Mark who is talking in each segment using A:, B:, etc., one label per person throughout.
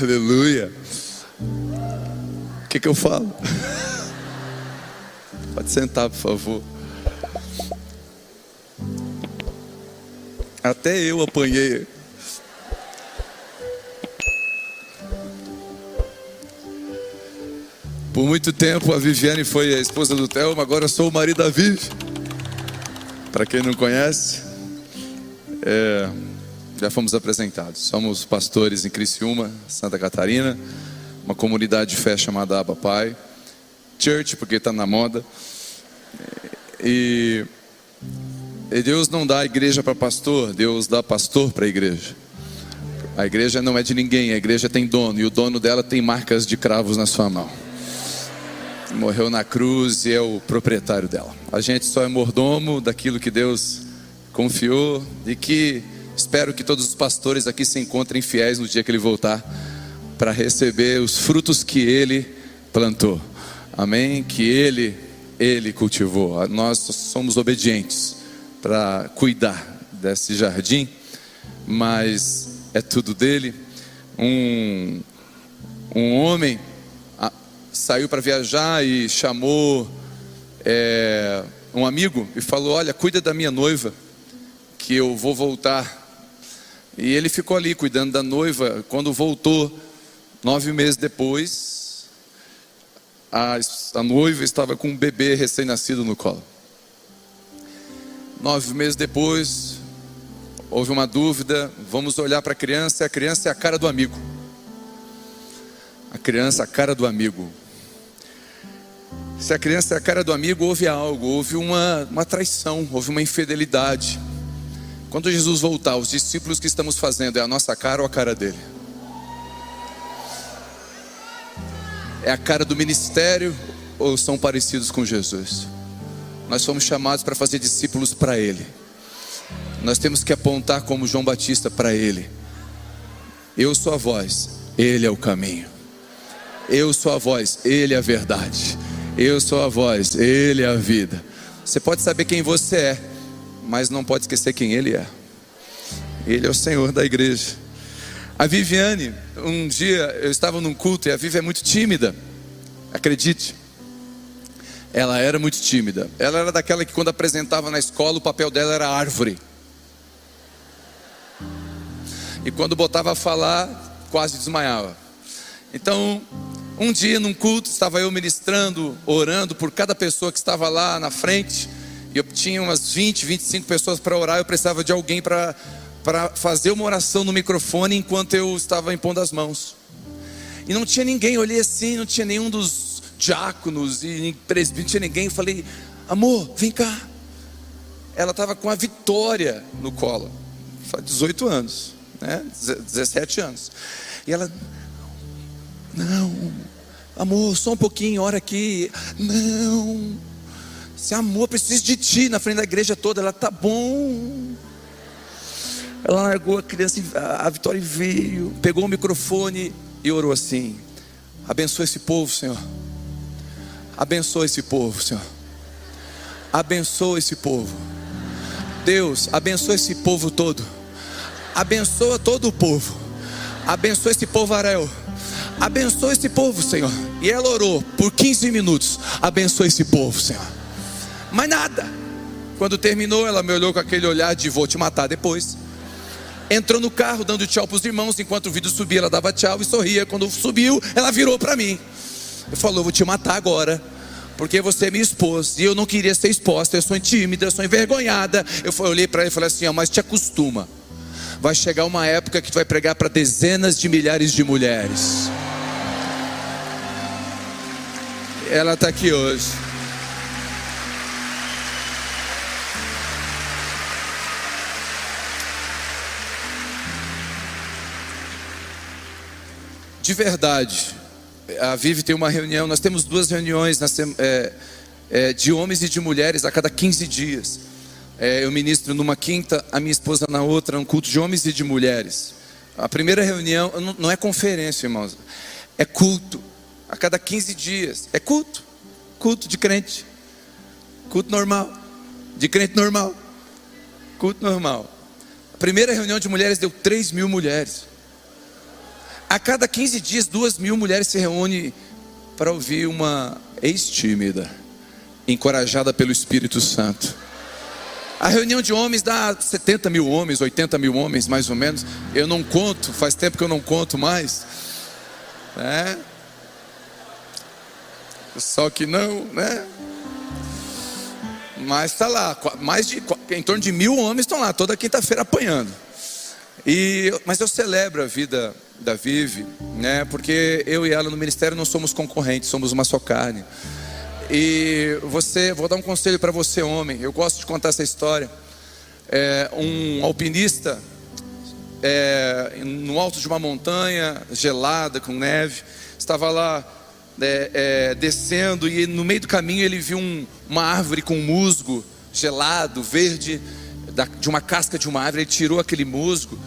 A: Aleluia. O que eu falo? Pode sentar, por favor. Até eu apanhei. Por muito tempo a Viviane foi a esposa do Thelma, agora eu sou o marido da Vivi. Para quem não conhece, já fomos apresentados. Somos pastores em Criciúma, Santa Catarina, uma comunidade de fé chamada Abba Pai Church, porque está na moda. E Deus não dá igreja para pastor, Deus dá pastor para a igreja. A igreja não é de ninguém, a igreja tem dono, e o dono dela tem marcas de cravos na sua mão. Morreu na cruz e é o proprietário dela. A gente só é mordomo daquilo que Deus confiou, e que espero que todos os pastores aqui se encontrem fiéis no dia que Ele voltar, para receber os frutos que Ele plantou. Amém? Que Ele cultivou. Nós somos obedientes para cuidar desse jardim, mas é tudo dele. Um homem saiu para viajar e chamou um amigo e falou: olha, cuida da minha noiva, que eu vou voltar. E ele ficou ali cuidando da noiva. Quando voltou, 9 meses depois, a noiva estava com um bebê recém-nascido no colo. 9 meses depois, houve uma dúvida: vamos olhar para a criança é a cara do amigo. A criança é a cara do amigo. Se a criança é a cara do amigo, houve algo, houve uma traição, houve uma infidelidade. Quando Jesus voltar, os discípulos que estamos fazendo, é a nossa cara ou a cara dele? É a cara do ministério ou são parecidos com Jesus? Nós fomos chamados para fazer discípulos para Ele. Nós temos que apontar como João Batista para Ele. Eu sou a voz, Ele é o caminho. Eu sou a voz, Ele é a verdade. Eu sou a voz, Ele é a vida. Você pode saber quem você é, mas não pode esquecer quem Ele é. Ele é o Senhor da igreja. A Viviane, um dia eu estava num culto, e a Vivi é muito tímida, acredite. Ela era muito tímida. Ela era daquela que quando apresentava na escola, o papel dela era árvore. E quando botava a falar, quase desmaiava. Então, um dia num culto, estava eu ministrando, orando por cada pessoa que estava lá na frente. E eu tinha umas 20, 25 pessoas para orar. Eu precisava de alguém para fazer uma oração no microfone enquanto eu estava impondo as mãos. E não tinha ninguém, eu olhei assim, não tinha nenhum dos diáconos e presbíteros, não tinha ninguém. Eu falei: amor, vem cá. Ela estava com a Vitória no colo, faz 18 anos, né? 17 anos. E ela: não, amor, só um pouquinho, ora aqui. Não, se amor, preciso de ti, na frente da igreja toda. Ela: tá bom. Ela largou a criança, a Vitória veio, pegou o microfone e orou assim: abençoa esse povo, Senhor. Abençoa esse povo, Senhor. Abençoa esse povo. Deus, abençoa esse povo todo. Abençoa todo o povo. Abençoa esse povo Arel. Abençoa esse povo, Senhor. E ela orou por 15 minutos: abençoa esse povo, Senhor. Mas nada. Quando terminou, ela me olhou com aquele olhar de vou te matar depois. Entrou no carro dando tchau para os irmãos. Enquanto o vídeo subia, ela dava tchau e sorria. Quando subiu, ela virou para mim e falou: eu vou te matar agora, porque você me expôs e eu não queria ser exposta. Eu sou tímida, eu sou envergonhada. Eu olhei para ela e falei assim: mas te acostuma. Vai chegar uma época que tu vai pregar para dezenas de milhares de mulheres. Ela está aqui hoje. De verdade, a Vivi tem uma reunião. Nós temos 2 reuniões de homens e de mulheres a cada 15 dias. Eu ministro numa quinta, a minha esposa na outra, um culto de homens e de mulheres. A primeira reunião não é conferência, irmãos, é culto. A cada 15 dias é culto. Culto de crente. Culto normal. De crente normal. Culto normal. A primeira reunião de mulheres deu 3.000 mulheres. A cada 15 dias, 2.000 mulheres se reúnem para ouvir uma ex-tímida, encorajada pelo Espírito Santo. A reunião de homens dá 70.000 homens, 80.000 homens, mais ou menos. Eu não conto, faz tempo que eu não conto mais. Só que não, né? Mas está lá, em torno de 1.000 homens estão lá, toda quinta-feira apanhando. Mas eu celebro a vida da Vivi, né? Porque eu e ela no ministério não somos concorrentes, somos uma só carne. E vou dar um conselho para você, homem. Eu gosto de contar essa história. Um alpinista, no alto de uma montanha gelada, com neve, estava lá descendo, e no meio do caminho ele viu uma árvore com musgo gelado, verde, de uma casca de uma árvore. Ele tirou aquele musgo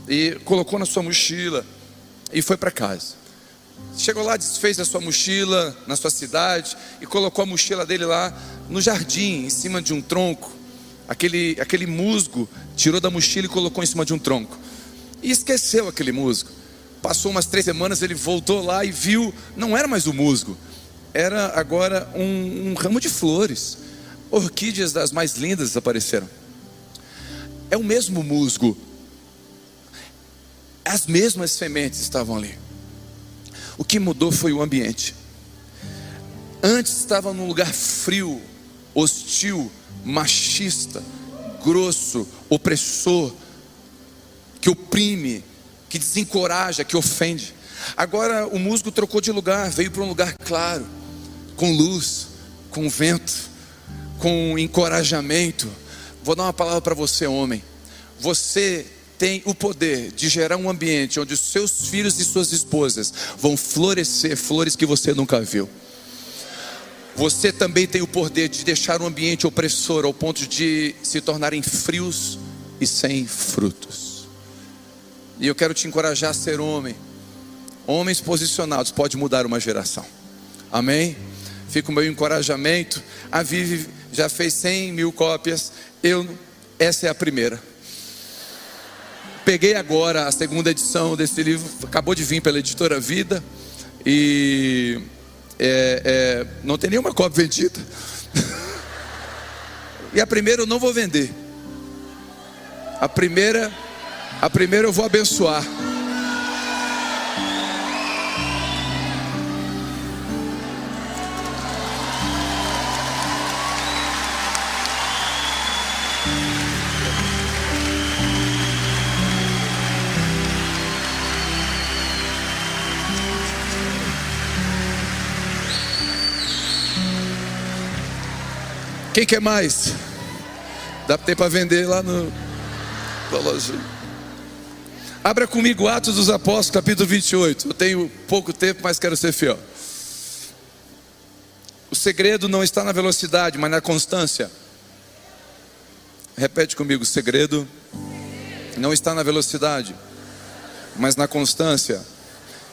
A: e colocou na sua mochila e foi para casa. Chegou lá, desfez a sua mochila na sua cidade e colocou a mochila dele lá no jardim, em cima de um tronco. Aquele musgo, tirou da mochila e colocou em cima de um tronco e esqueceu aquele musgo. Passou umas 3 semanas, ele voltou lá e viu, não era mais o musgo, era agora um ramo de flores. Orquídeas das mais lindas apareceram. É o mesmo musgo, as mesmas sementes estavam ali. O que mudou foi o ambiente. Antes estava num lugar frio, hostil, machista, grosso, opressor, que oprime, que desencoraja, que ofende. Agora o musgo trocou de lugar, veio para um lugar claro, com luz, com vento, com encorajamento. Vou dar uma palavra para você, homem. Você tem o poder de gerar um ambiente onde os seus filhos e suas esposas vão florescer flores que você nunca viu. Você também tem o poder de deixar um ambiente opressor ao ponto de se tornarem frios e sem frutos. E eu quero te encorajar a ser homem. Homens posicionados podem mudar uma geração. Amém? Fica o meu encorajamento. A Vivi já fez 100.000 cópias. Essa é a primeira. Peguei agora a segunda edição desse livro. Acabou de vir pela editora Vida. E não tem nenhuma cópia vendida. E a primeira eu não vou vender. A primeira eu vou abençoar. Quem quer mais? Dá tempo para vender lá na loja. Abra comigo Atos dos Apóstolos, capítulo 28. Eu tenho pouco tempo, mas quero ser fiel. O segredo não está na velocidade, mas na constância. Repete comigo: o segredo não está na velocidade, mas na constância.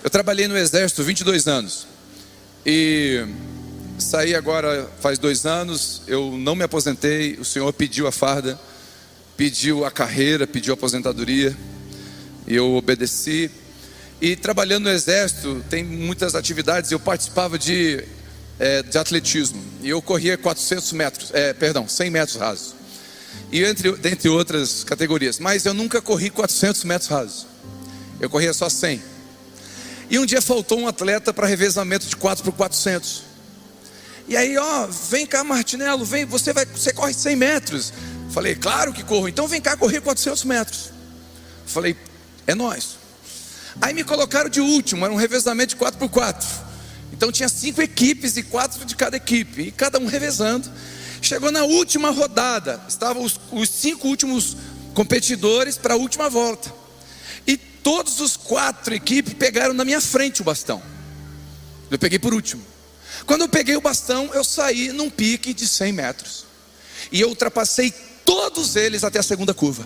A: Eu trabalhei no exército 22 anos. E saí agora faz 2 anos. Eu não me aposentei. O Senhor pediu a farda, pediu a carreira, pediu a aposentadoria. E eu obedeci. E trabalhando no exército, tem muitas atividades. Eu participava de atletismo. E eu corria 100 metros rasos. E dentre outras categorias. Mas eu nunca corri 400 metros rasos. Eu corria só 100. E um dia faltou um atleta para revezamento de 4x400. E aí, vem cá, Martinello, vem, você corre 100 metros. Falei, claro que corro. Então vem cá correr 400 metros. Falei, é nóis. Aí me colocaram de último, era um revezamento de 4x4. Então tinha 5 equipes e 4 de cada equipe, e cada um revezando. Chegou na última rodada, estavam os 5 últimos competidores para a última volta. E todos os 4 equipes pegaram na minha frente o bastão. Eu peguei por último. Quando eu peguei o bastão, eu saí num pique de 100 metros. E eu ultrapassei todos eles até a segunda curva.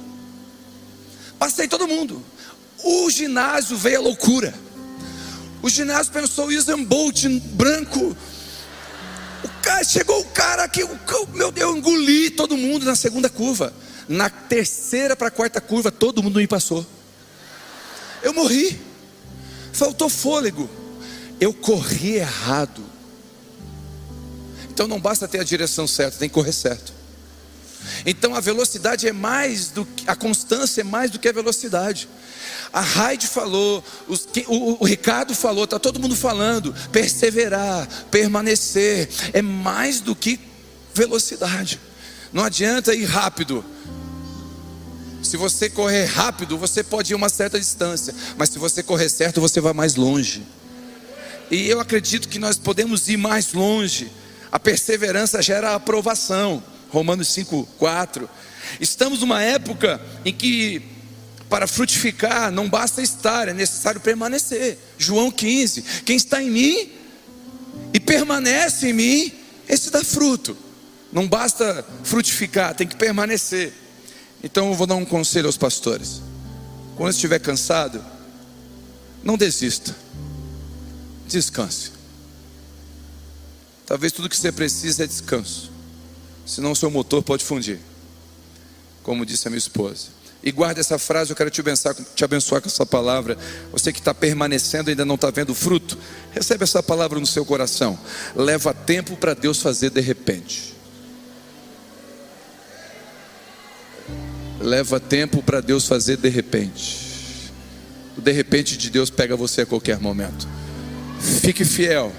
A: Passei todo mundo. O ginásio veio a loucura. O ginásio pensou, Usain Bolt branco. Chegou o cara aqui, meu Deus, eu engoli todo mundo na segunda curva. Na terceira para a quarta curva, todo mundo me passou. Eu morri. faltou fôlego, eu corri errado. Então não basta ter a direção certa, tem que correr certo. Então a velocidade é mais do que, a constância é mais do que a velocidade. A Raide falou, o Ricardo falou, está todo mundo falando, perseverar, permanecer, é mais do que velocidade. Não adianta ir rápido. Se você correr rápido, você pode ir uma certa distância, mas se você correr certo, você vai mais longe. E eu acredito que nós podemos ir mais longe. A perseverança gera aprovação. Romanos 5:4. Estamos numa época em que para frutificar não basta estar, é necessário permanecer. João 15, quem está em mim e permanece em mim, esse dá fruto. Não basta frutificar, tem que permanecer. Então eu vou dar um conselho aos pastores: quando estiver cansado, não desista, descanse. Talvez tudo que você precisa é descanso, senão o seu motor pode fundir, como disse a minha esposa. E guarde essa frase, eu quero te abençoar com essa palavra. Você que está permanecendo e ainda não está vendo fruto, recebe essa palavra no seu coração. Leva tempo para Deus fazer de repente. Leva tempo para Deus fazer de repente. O de repente de Deus pega você a qualquer momento. Fique fiel.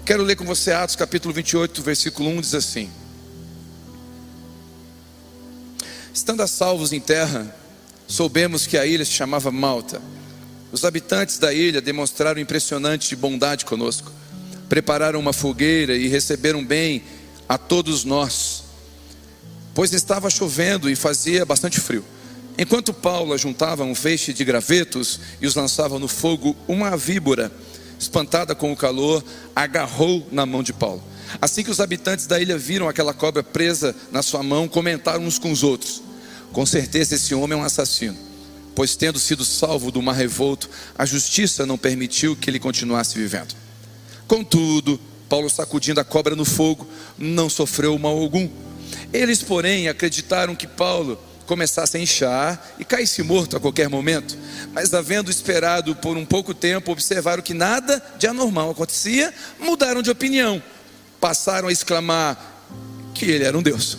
A: Quero ler com você Atos capítulo 28, versículo 1, diz assim: estando a salvos em terra, soubemos que a ilha se chamava Malta. Os habitantes da ilha demonstraram impressionante bondade conosco. Prepararam uma fogueira e receberam bem a todos nós, pois estava chovendo e fazia bastante frio. Enquanto Paulo ajuntava um feixe de gravetos e os lançava no fogo, uma víbora, espantada com o calor, agarrou na mão de Paulo. Assim que os habitantes da ilha viram aquela cobra presa na sua mão, comentaram uns com os outros: com certeza esse homem é um assassino, pois tendo sido salvo do mar revolto, a justiça não permitiu que ele continuasse vivendo. Contudo, Paulo, sacudindo a cobra no fogo, não sofreu mal algum. Eles, porém, acreditaram que Paulo começasse a inchar e caísse morto a qualquer momento. Mas havendo esperado por um pouco tempo, observaram que nada de anormal acontecia, mudaram de opinião. Passaram a exclamar que ele era um deus.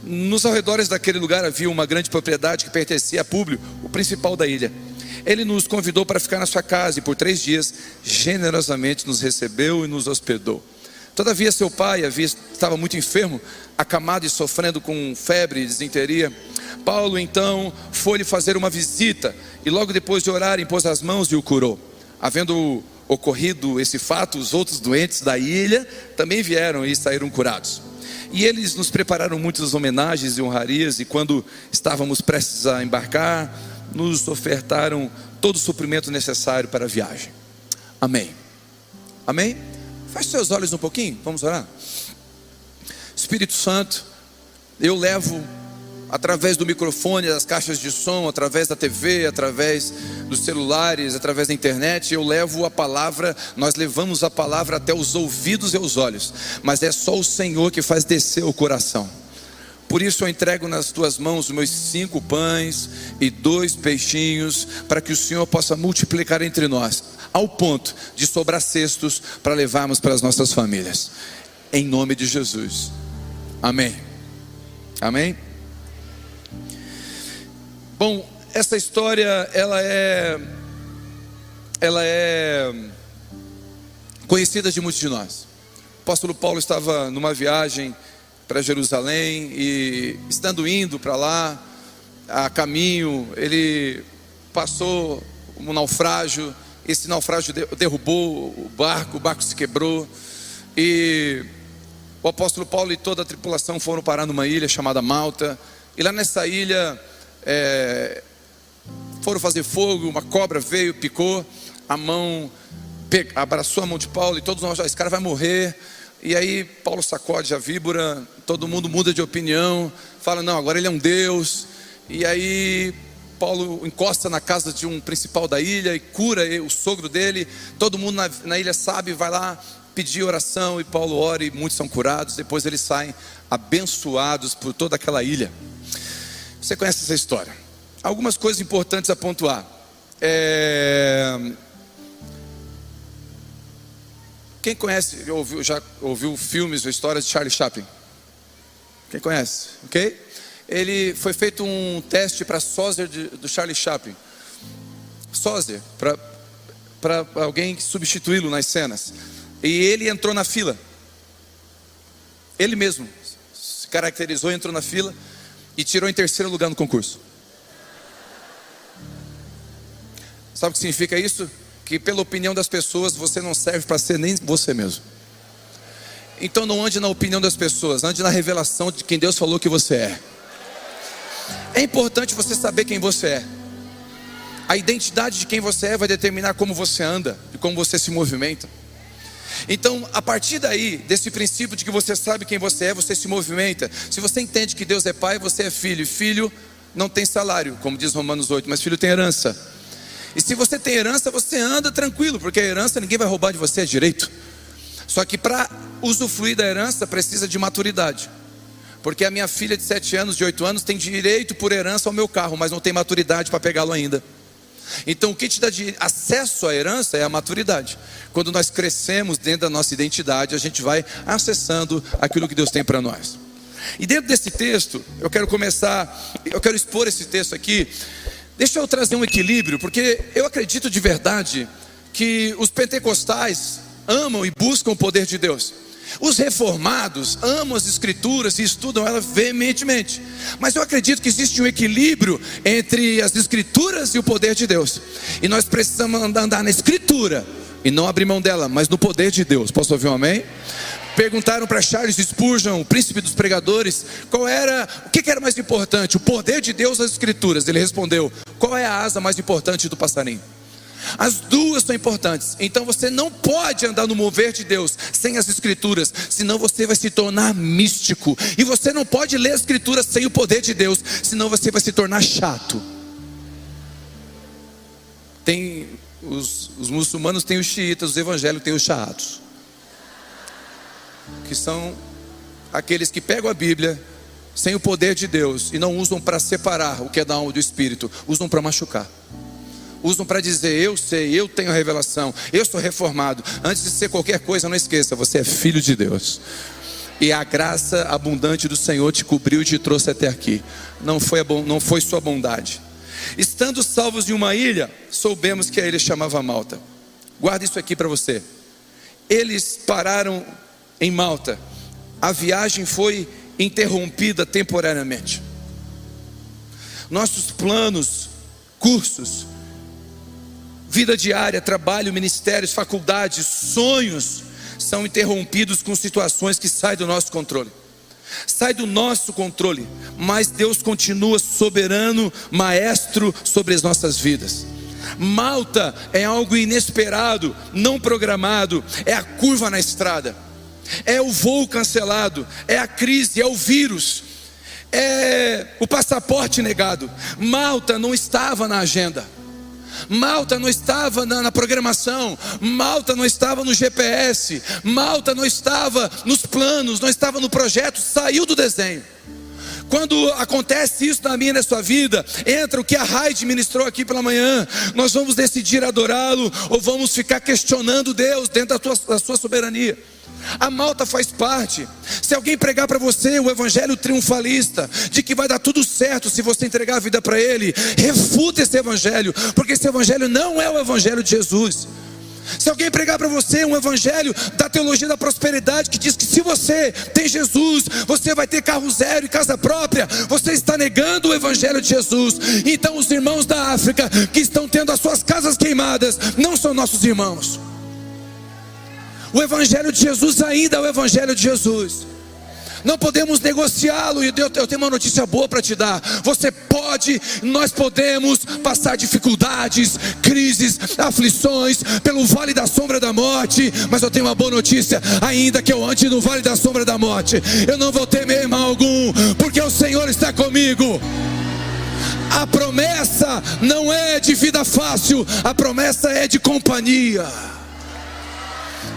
A: Nos arredores daquele lugar havia uma grande propriedade que pertencia a Públio, o principal da ilha. Ele nos convidou para ficar na sua casa e por 3 dias generosamente nos recebeu e nos hospedou. Todavia seu pai estava muito enfermo, acamado e sofrendo com febre e disenteria. Paulo então foi-lhe fazer uma visita e logo depois de orar impôs as mãos e o curou. Havendo ocorrido esse fato, os outros doentes da ilha também vieram e saíram curados. E eles nos prepararam muitas homenagens e honrarias, e quando estávamos prestes a embarcar, nos ofertaram todo o suprimento necessário para a viagem. Amém. Amém? Feche seus olhos um pouquinho, vamos orar. Espírito Santo, eu levo através do microfone, das caixas de som, através da TV, através dos celulares, através da internet, eu levo a palavra, nós levamos a palavra até os ouvidos e os olhos, mas é só o Senhor que faz descer o coração. Por isso eu entrego nas tuas mãos os meus 5 pães e 2 peixinhos, para que o Senhor possa multiplicar entre nós, ao ponto de sobrar cestos para levarmos para as nossas famílias, em nome de Jesus, amém. Amém? Bom, essa história, ela é conhecida de muitos de nós. O apóstolo Paulo estava numa viagem para Jerusalém e, estando indo para lá, a caminho, ele passou um naufrágio. Esse naufrágio derrubou o barco se quebrou, e o apóstolo Paulo e toda a tripulação foram parar numa ilha chamada Malta. E lá nessa ilha foram fazer fogo, uma cobra veio, picou a mão, abraçou a mão de Paulo, e todos nós, esse cara vai morrer. E aí Paulo sacode a víbora, todo mundo muda de opinião, fala, não, agora ele é um deus. E aí Paulo encosta na casa de um principal da ilha e cura o sogro dele. Todo mundo na ilha sabe, vai lá pedir oração, e Paulo ora e muitos são curados. Depois eles saem abençoados por toda aquela ilha. Você conhece essa história. Algumas coisas importantes a pontuar. Quem conhece, já ouviu filmes ou histórias de Charlie Chaplin? Quem conhece? Ok? Ele foi feito um teste para sósia do Charlie Chaplin. Sósia, para alguém substituí-lo nas cenas. E ele entrou na fila. Ele mesmo se caracterizou, entrou na fila e tirou em terceiro lugar no concurso. Sabe o que significa isso? Que pela opinião das pessoas você não serve para ser nem você mesmo. Então não ande na opinião das pessoas, ande na revelação de quem Deus falou que você é. É importante você saber quem você é. A identidade de quem você é vai determinar como você anda e como você se movimenta. Então, a partir daí, desse princípio de que você sabe quem você é, você se movimenta. Se você entende que Deus é pai, você é filho. E filho não tem salário, como diz Romanos 8, mas filho tem herança. E se você tem herança, você anda tranquilo, porque a herança ninguém vai roubar de você, é direito. Só que para usufruir da herança precisa de maturidade. Porque a minha filha de 7 anos, de 8 anos, tem direito por herança ao meu carro, mas não tem maturidade para pegá-lo ainda. Então o que te dá acesso à herança é a maturidade. Quando nós crescemos dentro da nossa identidade, a gente vai acessando aquilo que Deus tem para nós. E dentro desse texto, eu quero expor esse texto aqui. Deixa eu trazer um equilíbrio, porque eu acredito de verdade que os pentecostais amam e buscam o poder de Deus. Os reformados amam as escrituras e estudam elas veementemente. Mas eu acredito que existe um equilíbrio entre as escrituras e o poder de Deus. E nós precisamos andar na escritura e não abrir mão dela, mas no poder de Deus. Posso ouvir um amém? Perguntaram para Charles Spurgeon, o príncipe dos pregadores, o que era mais importante, o poder de Deus ou as escrituras? Ele respondeu: qual é a asa mais importante do passarinho? As duas são importantes. Então você não pode andar no mover de Deus sem as escrituras, senão você vai se tornar místico. E você não pode ler as escrituras sem o poder de Deus, senão você vai se tornar chato. Os muçulmanos têm os xiitas, os evangélicos têm os chatos, que são aqueles que pegam a Bíblia sem o poder de Deus e não usam para separar o que é da alma do espírito, usam para machucar. Usam para dizer: eu sei, eu tenho revelação, eu sou reformado. Antes de ser qualquer coisa, não esqueça, você é filho de Deus. E a graça abundante do Senhor te cobriu e te trouxe até aqui. Não foi sua bondade. Estando salvos em uma ilha, soubemos que a ilha chamava Malta. Guarda isso aqui para você. Eles pararam em Malta. A viagem foi interrompida temporariamente. Nossos planos, cursos, vida diária, trabalho, ministérios, faculdades, sonhos são interrompidos com situações que saem do nosso controle. Sai do nosso controle, mas Deus continua soberano, maestro sobre as nossas vidas. Malta é algo inesperado, não programado, é a curva na estrada, é o voo cancelado, é a crise, é o vírus, é o passaporte negado. Malta não estava na agenda. Malta não estava na programação. Malta não estava no GPS. Malta não estava nos planos, não estava no projeto, saiu do desenho. Quando acontece isso na minha e na sua vida, entra o que a Raide ministrou aqui pela manhã. Nós vamos decidir adorá-lo ou vamos ficar questionando Deus dentro da sua soberania. A Malta faz parte. Se alguém pregar para você o evangelho triunfalista, de que vai dar tudo certo se você entregar a vida para Ele, refuta esse evangelho, porque esse evangelho não é o evangelho de Jesus. Se alguém pregar para você um evangelho da teologia da prosperidade, que diz que se você tem Jesus, você vai ter carro zero e casa própria, você está negando o evangelho de Jesus. Então os irmãos da África que estão tendo as suas casas queimadas não são nossos irmãos. O evangelho de Jesus ainda é o evangelho de Jesus. Não podemos negociá-lo. E eu tenho uma notícia boa para te dar. Nós podemos passar dificuldades, crises, aflições, pelo vale da sombra da morte. Mas eu tenho uma boa notícia: ainda que eu ande no vale da sombra da morte, eu não vou temer mal algum, porque o Senhor está comigo. A promessa não é de vida fácil, a promessa é de companhia.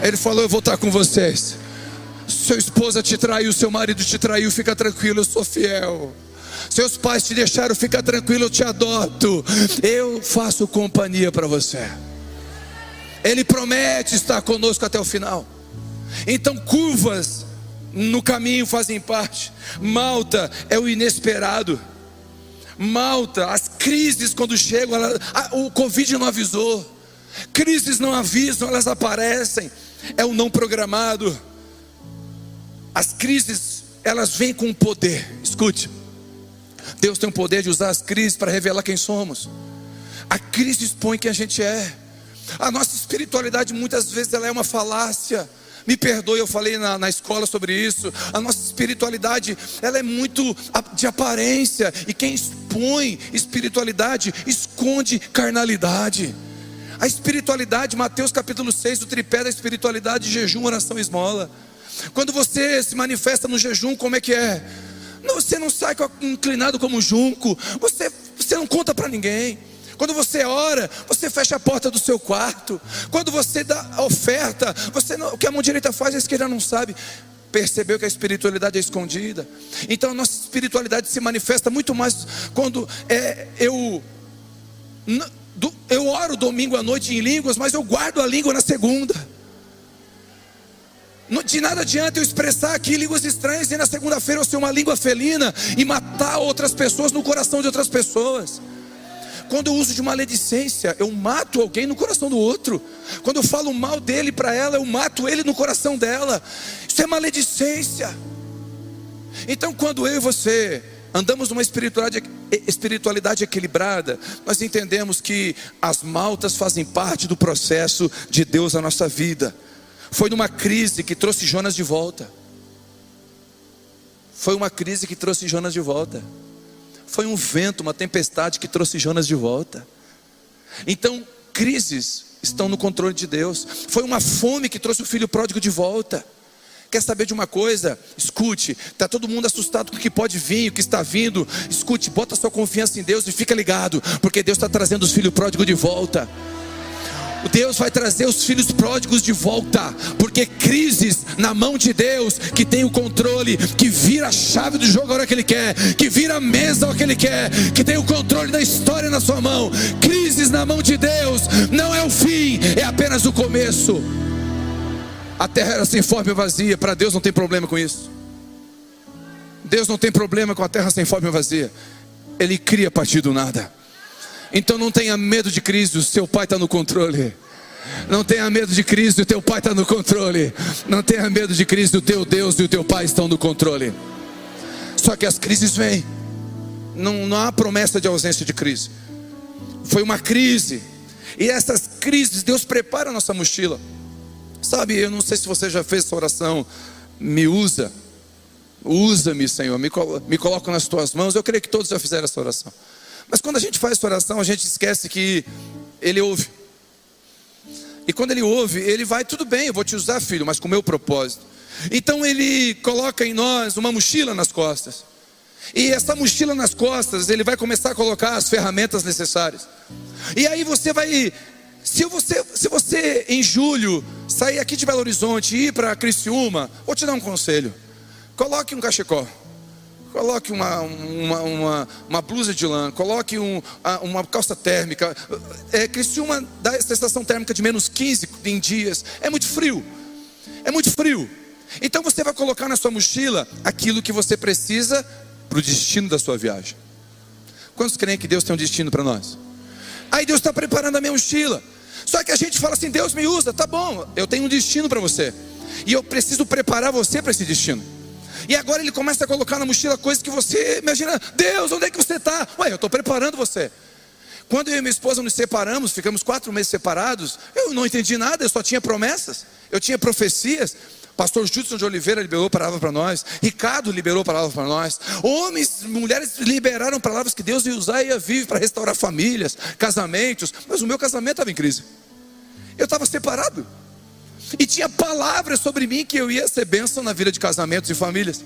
A: Ele falou: eu vou estar com vocês. Sua esposa te traiu, seu marido te traiu, fica tranquilo, eu sou fiel. Seus pais te deixaram, fica tranquilo, eu te adoto. Eu faço companhia para você. Ele promete estar conosco até o final. Então curvas no caminho fazem parte. Malta é o inesperado. Malta, as crises quando chegam, o Covid não avisou. Crises não avisam, elas aparecem. É o não programado. As crises, elas vêm com poder. Escute, Deus tem o poder de usar as crises para revelar quem somos. A crise expõe quem a gente é. A nossa espiritualidade muitas vezes ela é uma falácia. Me perdoe, eu falei na escola sobre isso. A nossa espiritualidade ela é muito de aparência. E quem expõe espiritualidade esconde carnalidade. A espiritualidade, Mateus capítulo 6, o tripé da espiritualidade: jejum, oração e esmola. Quando você se manifesta no jejum, como é que é? Você não sai inclinado como junco. Você não conta para ninguém. Quando você ora, você fecha a porta do seu quarto. Quando você dá a oferta, o que a mão direita faz, a esquerda não sabe. Percebeu que a espiritualidade é escondida? Então a nossa espiritualidade se manifesta muito mais quando eu oro domingo à noite em línguas, mas eu guardo a língua na segunda. De nada adianta eu expressar aqui línguas estranhas e na segunda-feira eu ser uma língua felina e matar outras pessoas no coração de outras pessoas. Quando eu uso de maledicência, eu mato alguém no coração do outro. Quando eu falo mal dele para ela, eu mato ele no coração dela. Isso é maledicência. Então quando eu e você andamos numa espiritualidade equilibrada, nós entendemos que as maltas fazem parte do processo de Deus na nossa vida. Foi numa crise que trouxe Jonas de volta. Foi uma crise que trouxe Jonas de volta. Foi um vento, uma tempestade que trouxe Jonas de volta. Então, crises estão no controle de Deus. Foi uma fome que trouxe o filho pródigo de volta. Quer saber de uma coisa? Escute, está todo mundo assustado com o que pode vir, o que está vindo. Escute, bota sua confiança em Deus e fica ligado, porque Deus está trazendo os filhos pródigos de volta. Deus vai trazer os filhos pródigos de volta, porque crises na mão de Deus, que tem o controle, que vira a chave do jogo a hora que Ele quer, que vira a mesa a hora que Ele quer, que tem o controle da história na sua mão. Crises na mão de Deus não é o fim, é apenas o começo. A terra era sem forma e vazia, para Deus não tem problema com isso. Deus não tem problema com a terra sem forma e vazia. Ele cria a partir do nada. Então não tenha medo de crise, o seu pai está no controle. Não tenha medo de crise, o teu pai está no controle. Não tenha medo de crise, o teu Deus e o teu pai estão no controle. Só que as crises vêm. Não há promessa de ausência de crise. Foi uma crise. E essas crises, Deus prepara a nossa mochila. Sabe, eu não sei se você já fez essa oração. Me usa. Usa-me, Senhor. Me coloco nas tuas mãos. Eu creio que todos já fizeram essa oração. Mas quando a gente faz essa oração, a gente esquece que Ele ouve. E quando Ele ouve, Ele vai: tudo bem, eu vou te usar, filho, mas com o meu propósito. Então Ele coloca em nós uma mochila nas costas. E essa mochila nas costas, Ele vai começar a colocar as ferramentas necessárias. E aí você vai... Se você em julho sair aqui de Belo Horizonte e ir para Criciúma, vou te dar um conselho. Coloque um cachecol. Coloque uma blusa de lã. Coloque uma calça térmica. Criciúma dá essa sensação térmica de menos 15 em dias. É muito frio. É muito frio. Então você vai colocar na sua mochila aquilo que você precisa para o destino da sua viagem. Quantos creem que Deus tem um destino para nós? Aí Deus está preparando a minha mochila. Só que a gente fala assim: Deus me usa, tá bom, eu tenho um destino para você. E eu preciso preparar você para esse destino. E agora Ele começa a colocar na mochila coisas que você imagina: Deus, onde é que você está? Ué, eu estou preparando você. Quando eu e minha esposa nos separamos, ficamos 4 meses separados, eu não entendi nada, eu só tinha promessas, eu tinha profecias. Pastor Judson de Oliveira liberou palavra para nós, Ricardo liberou palavra para nós, homens, mulheres liberaram palavras que Deus ia usar e ia vir para restaurar famílias, casamentos. Mas o meu casamento estava em crise, eu estava separado. E tinha palavras sobre mim que eu ia ser bênção na vida de casamentos e famílias.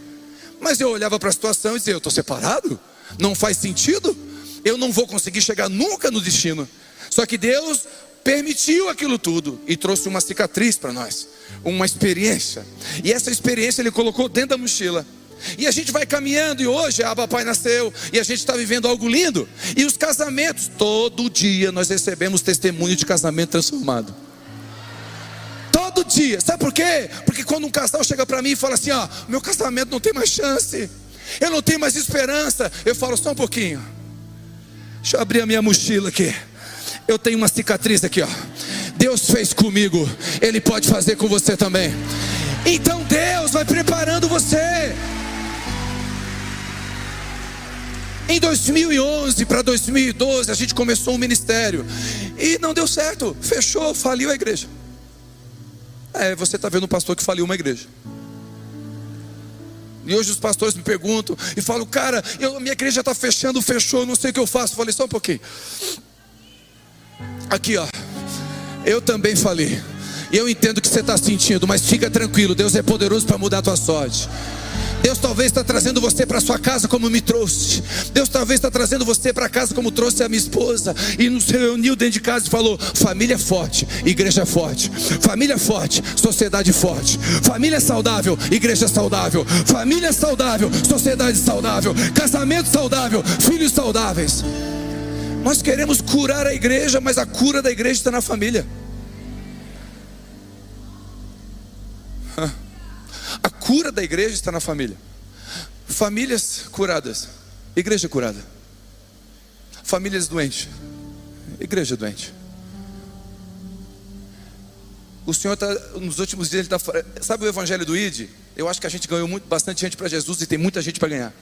A: Mas eu olhava para a situação e dizia: eu estou separado? Não faz sentido? Eu não vou conseguir chegar nunca no destino. Só que Deus permitiu aquilo tudo e trouxe uma cicatriz para nós, uma experiência. E essa experiência Ele colocou dentro da mochila. E a gente vai caminhando, e hoje a Abba Pai nasceu, e a gente está vivendo algo lindo. E os casamentos, todo dia nós recebemos testemunho de casamento transformado. Todo dia. Sabe por quê? Porque quando um casal chega para mim e fala assim, ó, meu casamento não tem mais chance, eu não tenho mais esperança, eu falo, só um pouquinho, deixa eu abrir a minha mochila aqui. Eu tenho uma cicatriz aqui, ó. Deus fez comigo, Ele pode fazer com você também. Então Deus vai preparando você. Em 2011 para 2012 a gente começou um ministério e não deu certo, fechou, faliu a igreja. Você está vendo um pastor que faliu uma igreja. E hoje os pastores me perguntam e falam, cara, minha igreja está fechando, fechou, não sei o que eu faço. Eu falei, só um pouquinho. Aqui, ó, eu também falei. E eu entendo o que você está sentindo, mas fica tranquilo, Deus é poderoso para mudar a tua sorte. Deus talvez está trazendo você para sua casa como me trouxe. Deus talvez está trazendo você para casa como trouxe a minha esposa. E nos reuniu dentro de casa e falou, família forte, igreja forte. Família forte, sociedade forte. Família saudável, igreja saudável. Família saudável, sociedade saudável. Casamento saudável, filhos saudáveis. Nós queremos curar a igreja, mas a cura da igreja está na família. A cura da igreja está na família. Famílias curadas, igreja curada. Famílias doentes, igreja doente. O Senhor está, nos últimos dias, Ele está. Sabe o evangelho do ID? Eu acho que a gente ganhou bastante gente para Jesus e tem muita gente para ganhar.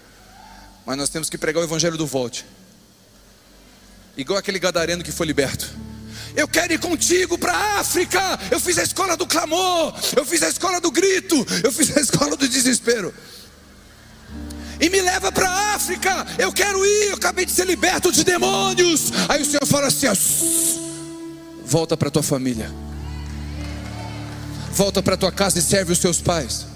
A: Mas nós temos que pregar o evangelho do volte. Igual aquele gadareno que foi liberto. Eu quero ir contigo para a África. Eu fiz a escola do clamor, eu fiz a escola do grito, eu fiz a escola do desespero. E me leva para a África. Eu quero ir, eu acabei de ser liberto de demônios. Aí o Senhor fala assim, ó, volta para tua família. Volta para tua casa e serve os seus pais.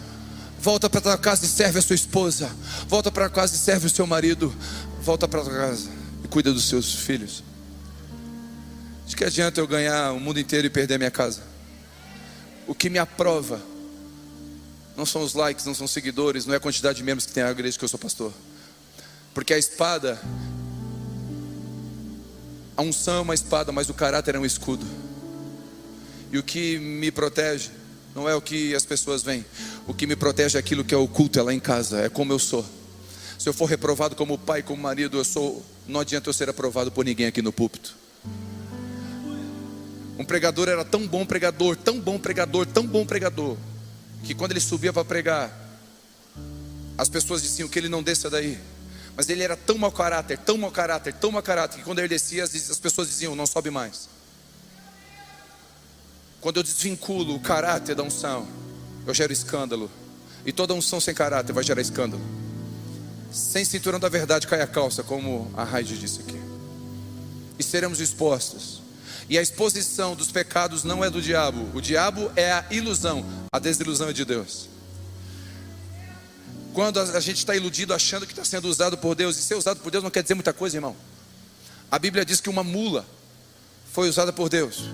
A: Volta para tua casa e serve a sua esposa. Volta para casa e serve o seu marido. Volta para tua casa e cuida dos seus filhos. De que adianta eu ganhar o mundo inteiro e perder a minha casa? O que me aprova não são os likes, não são os seguidores, não é a quantidade de membros que tem a igreja que eu sou pastor. Porque a espada, a unção é uma espada, mas o caráter é um escudo. E o que me protege não é o que as pessoas veem. O que me protege é aquilo que é oculto, é lá em casa, é como eu sou. Se eu for reprovado como pai, como marido, não adianta eu ser aprovado por ninguém aqui no púlpito. Um pregador era tão bom pregador, tão bom pregador, tão bom pregador, que quando ele subia para pregar, as pessoas diziam que ele não desça daí. Mas ele era tão mau caráter, tão mau caráter, tão mau caráter, que quando ele descia, as pessoas diziam, não sobe mais. Quando eu desvinculo o caráter da unção, eu gero escândalo. E toda unção sem caráter vai gerar escândalo. Sem cinturão da verdade cai a calça, como a Raide disse aqui. E seremos expostos. E a exposição dos pecados não é do diabo. O diabo é a ilusão. A desilusão é de Deus. Quando a gente está iludido achando que está sendo usado por Deus, e ser usado por Deus não quer dizer muita coisa, irmão. A Bíblia diz que uma mula foi usada por Deus.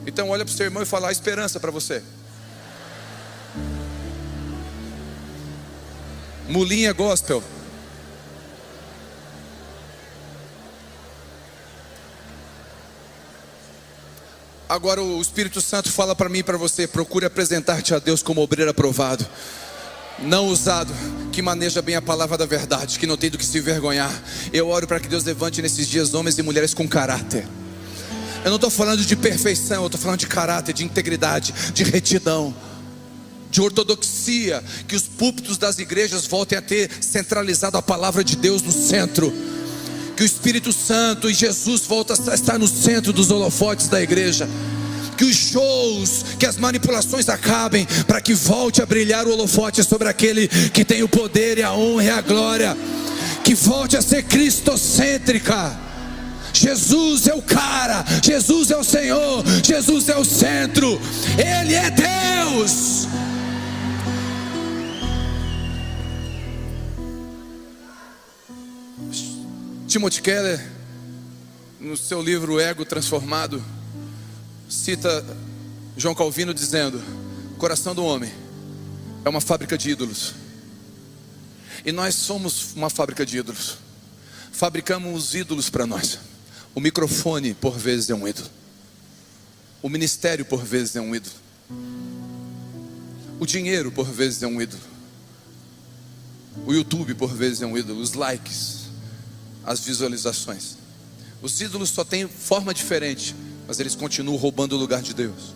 A: Então olha para o seu irmão e fala, há esperança para você. Mulinha gospel. Agora o Espírito Santo fala para mim e para você, procure apresentar-te a Deus como obreiro aprovado, não usado, que maneja bem a palavra da verdade, que não tem do que se envergonhar. Eu oro para que Deus levante nesses dias homens e mulheres com caráter. Eu não estou falando de perfeição, eu estou falando de caráter, de integridade, de retidão, de ortodoxia. Que os púlpitos das igrejas voltem a ter centralizado a palavra de Deus no centro. Que o Espírito Santo e Jesus voltem a estar no centro dos holofotes da igreja. Que os shows, que as manipulações acabem, para que volte a brilhar o holofote sobre aquele que tem o poder e a honra e a glória. Que volte a ser cristocêntrica. Jesus é o cara, Jesus é o Senhor, Jesus é o centro, Ele é Deus. Timothy Keller, no seu livro Ego Transformado, cita João Calvino dizendo: o coração do homem é uma fábrica de ídolos. E nós somos uma fábrica de ídolos. Fabricamos ídolos para nós. O microfone por vezes é um ídolo. O ministério por vezes é um ídolo. O dinheiro por vezes é um ídolo. O YouTube por vezes é um ídolo. Os likes, as visualizações. Os ídolos só têm forma diferente, mas eles continuam roubando o lugar de Deus.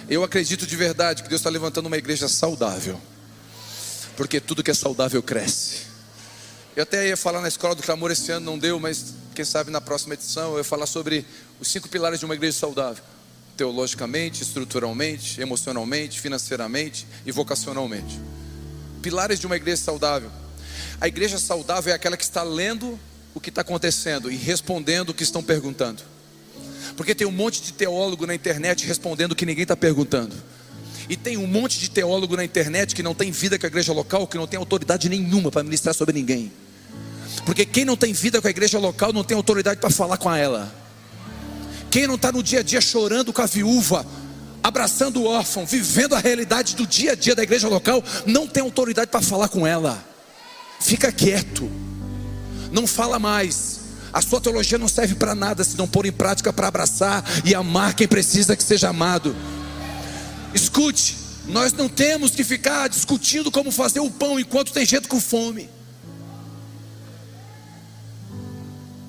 A: Eu acredito de verdade que Deus está levantando uma igreja saudável, porque tudo que é saudável cresce. Eu até ia falar na Escola do Clamor esse ano, não deu, mas quem sabe na próxima edição eu ia falar sobre os 5 pilares de uma igreja saudável: teologicamente, estruturalmente, emocionalmente, financeiramente e vocacionalmente. Pilares de uma igreja saudável. A igreja saudável é aquela que está lendo o que está acontecendo e respondendo o que estão perguntando. Porque tem um monte de teólogo na internet respondendo o que ninguém está perguntando. E tem um monte de teólogo na internet que não tem vida com a igreja local, que não tem autoridade nenhuma para ministrar sobre ninguém. Porque quem não tem vida com a igreja local não tem autoridade para falar com ela. Quem não está no dia a dia chorando com a viúva, abraçando o órfão, vivendo a realidade do dia a dia da igreja local, não tem autoridade para falar com ela. Fica quieto, não fala mais. A sua teologia não serve para nada se não pôr em prática para abraçar e amar quem precisa que seja amado. Escute, nós não temos que ficar discutindo como fazer o pão enquanto tem gente com fome.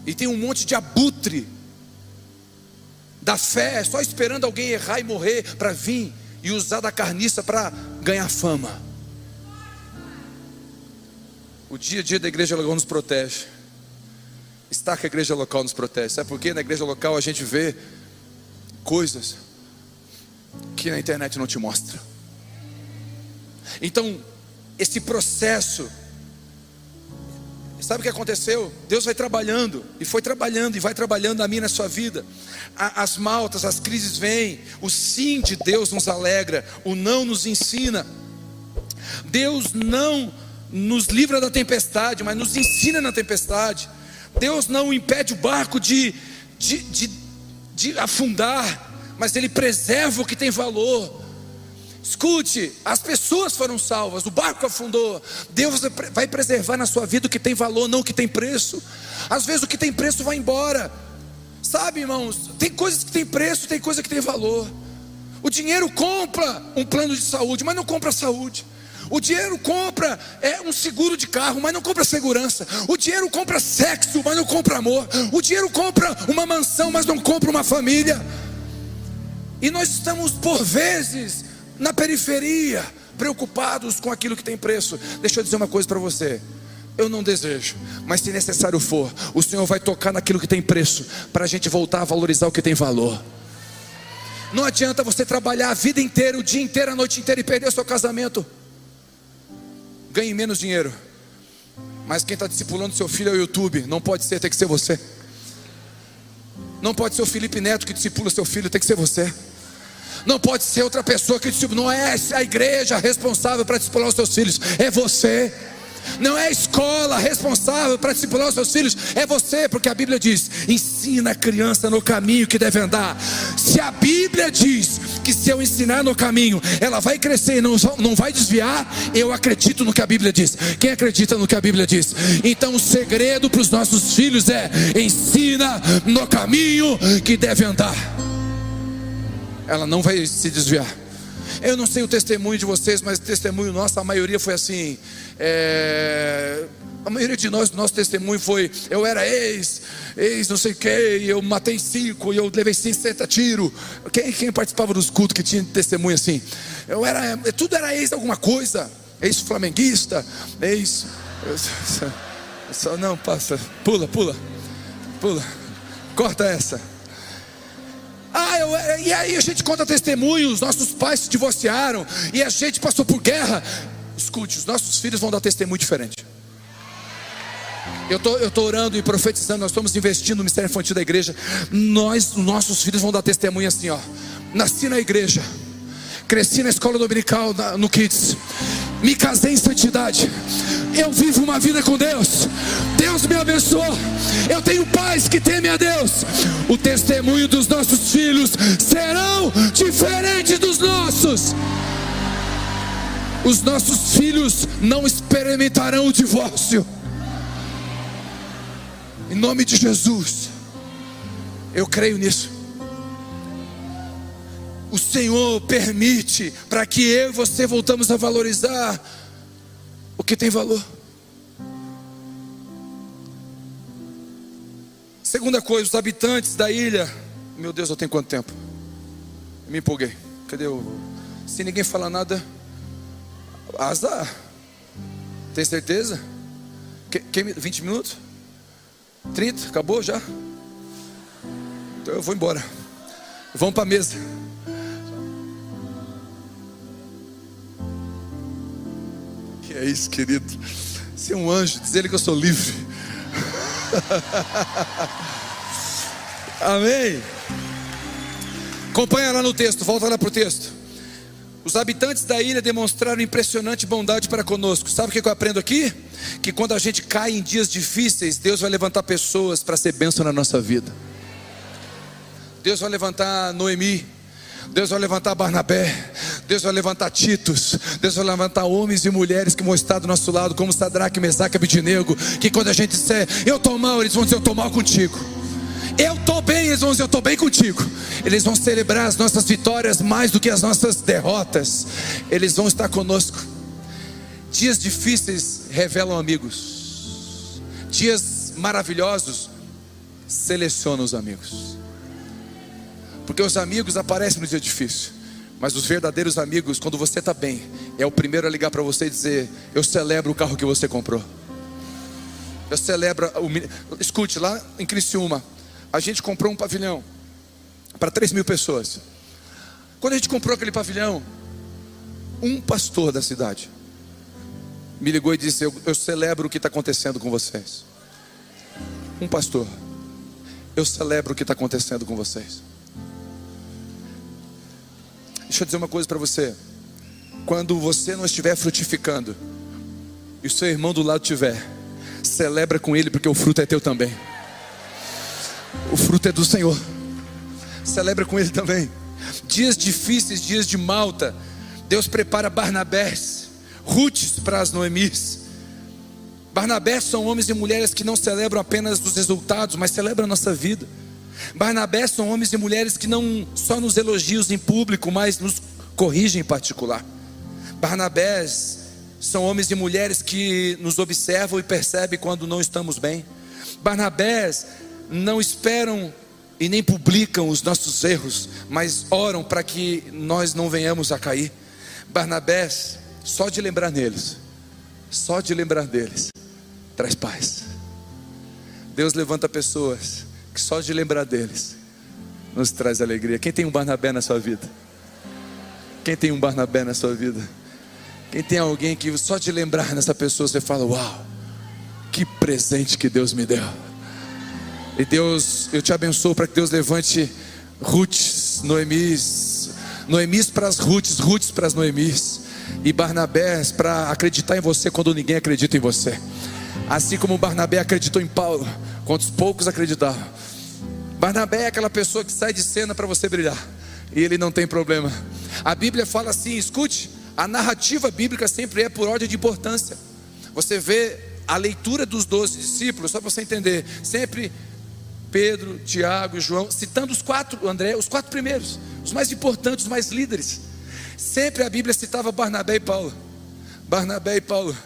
A: E tem um monte de abutre da fé, só esperando alguém errar e morrer para vir e usar da carniça para ganhar fama. O dia a dia da igreja local nos protege. Estar com a igreja local nos protege. Sabe por quê? Na igreja local a gente vê coisas que na internet não te mostra. Então, esse processo, sabe o que aconteceu? Deus vai trabalhando, e foi trabalhando, e vai trabalhando na minha e na sua vida. As maltas, as crises vêm. O sim de Deus nos alegra, o não nos ensina. Deus não nos livra da tempestade, mas nos ensina na tempestade. Deus não impede o barco de afundar, mas Ele preserva o que tem valor. Escute, as pessoas foram salvas, o barco afundou. Deus vai preservar na sua vida o que tem valor, não o que tem preço. Às vezes o que tem preço vai embora. Sabe, irmãos, tem coisas que tem preço, tem coisa que tem valor. O dinheiro compra um plano de saúde, mas não compra saúde. O dinheiro compra um seguro de carro, mas não compra segurança. O dinheiro compra sexo, mas não compra amor. O dinheiro compra uma mansão, mas não compra uma família. E nós estamos por vezes na periferia, preocupados com aquilo que tem preço. Deixa eu dizer uma coisa para você. Eu não desejo, mas se necessário for, o Senhor vai tocar naquilo que tem preço, para a gente voltar a valorizar o que tem valor. Não adianta você trabalhar a vida inteira, o dia inteiro, a noite inteira e perder o seu casamento. Ganhe menos dinheiro, mas quem está discipulando seu filho é o YouTube. Não pode ser, tem que ser você. Não pode ser o Felipe Neto que discipula seu filho, tem que ser você. Não pode ser outra pessoa que discipula. Não é a igreja responsável para discipular os seus filhos, é você. Não é a escola responsável para discipular os seus filhos, é você, porque a Bíblia diz: ensina a criança no caminho que deve andar. Se a Bíblia diz que se eu ensinar no caminho, ela vai crescer e não vai desviar, eu acredito no que a Bíblia diz. Quem acredita no que a Bíblia diz? Então o segredo para os nossos filhos é: ensina no caminho que deve andar. Ela não vai se desviar. Eu não sei o testemunho de vocês, mas o testemunho nosso, a maioria foi assim. A maioria de nós, nosso testemunho foi: eu era ex não sei o que, eu matei 5, e eu levei 60 tiros. Quem participava dos cultos que tinha testemunho assim? Tudo era ex alguma coisa, ex-flamenguista, não, passa, pula, corta essa. E aí a gente conta testemunhos. Nossos pais se divorciaram e a gente passou por guerra. Escute, os nossos filhos vão dar testemunho diferente. Eu estou orando e profetizando. Nós estamos investindo no Ministério Infantil da igreja. Nossos filhos vão dar testemunho assim, ó: nasci na igreja, cresci na escola dominical, no Kids, me casei em santidade, eu vivo uma vida com Deus, Deus me abençoou, eu tenho pais que temem a Deus. O testemunho dos nossos filhos serão diferentes dos nossos. Os nossos filhos não experimentarão o divórcio. Em nome de Jesus, eu creio nisso. o Senhor permite para que eu e você voltamos a valorizar o que tem valor. Segunda coisa, os habitantes da ilha. Meu Deus, eu tenho quanto tempo? Me empolguei. Cadê o... Se ninguém falar nada, azar. Tem certeza? 20 minutos? 30? Acabou já? Então eu vou embora. Vamos para a mesa. Que é isso, querido? Você é um anjo, diz ele que eu sou livre. Amém. Acompanha lá no texto, volta lá para o texto. Os habitantes da ilha demonstraram impressionante bondade para conosco. Sabe o que eu aprendo aqui? Que quando a gente cai em dias difíceis, Deus vai levantar pessoas para ser bênção na nossa vida. Deus vai levantar Noemi, Deus vai levantar Barnabé, Deus vai levantar Titos, Deus vai levantar homens e mulheres que vão estar do nosso lado, como Sadraque, Mesaque e Abednego, que quando a gente disser, eu estou mal, eles vão dizer, eu estou mal contigo. Eu estou bem, eles vão dizer, eu estou bem contigo. Eles vão celebrar as nossas vitórias mais do que as nossas derrotas. Eles vão estar conosco. Dias difíceis revelam amigos. Dias maravilhosos selecionam os amigos. Porque os amigos aparecem no dia difícil, mas os verdadeiros amigos, quando você está bem, é o primeiro a ligar para você e dizer, eu celebro o carro que você comprou. Eu celebro, escute, lá em Criciúma, a gente comprou um pavilhão para 3.000 pessoas. Quando a gente comprou aquele pavilhão, um pastor da cidade me ligou e disse, eu celebro o que está acontecendo com vocês. Um pastor, eu celebro o que está acontecendo com vocês. Deixa eu dizer uma coisa para você. Quando você não estiver frutificando e o seu irmão do lado estiver, celebra com ele, porque o fruto é teu também. O fruto é do Senhor. Celebra com ele também. Dias difíceis, dias de Malta, Deus prepara Barnabés, Rutes para as Noemis. Barnabés são homens e mulheres que não celebram apenas os resultados, mas celebram a nossa vida. Barnabés são homens e mulheres que não só nos elogiam em público, mas nos corrigem em particular. Barnabés são homens e mulheres que nos observam e percebem quando não estamos bem. Barnabés não esperam e nem publicam os nossos erros, mas oram para que nós não venhamos a cair. Barnabés, só de lembrar deles, traz paz. Deus levanta pessoas que só de lembrar deles nos traz alegria. Quem tem um Barnabé na sua vida? Quem tem um Barnabé na sua vida? Quem tem alguém que só de lembrar nessa pessoa você fala, uau, que presente que Deus me deu. E Deus, eu te abençoo para que Deus levante Rutes, Noemis para as Rutes, Rutes para as Noemis, e Barnabés para acreditar em você quando ninguém acredita em você. Assim como Barnabé acreditou em Paulo, quando os poucos acreditavam. Barnabé é aquela pessoa que sai de cena para você brilhar, e ele não tem problema. A Bíblia fala assim, escute, a narrativa bíblica sempre é por ordem de importância. Você vê a leitura dos 12 discípulos, só para você entender, sempre Pedro, Tiago e João, citando os 4, André, os 4 primeiros, os mais importantes, os mais líderes. Sempre a Bíblia citava Barnabé e Paulo. Barnabé e Paulo.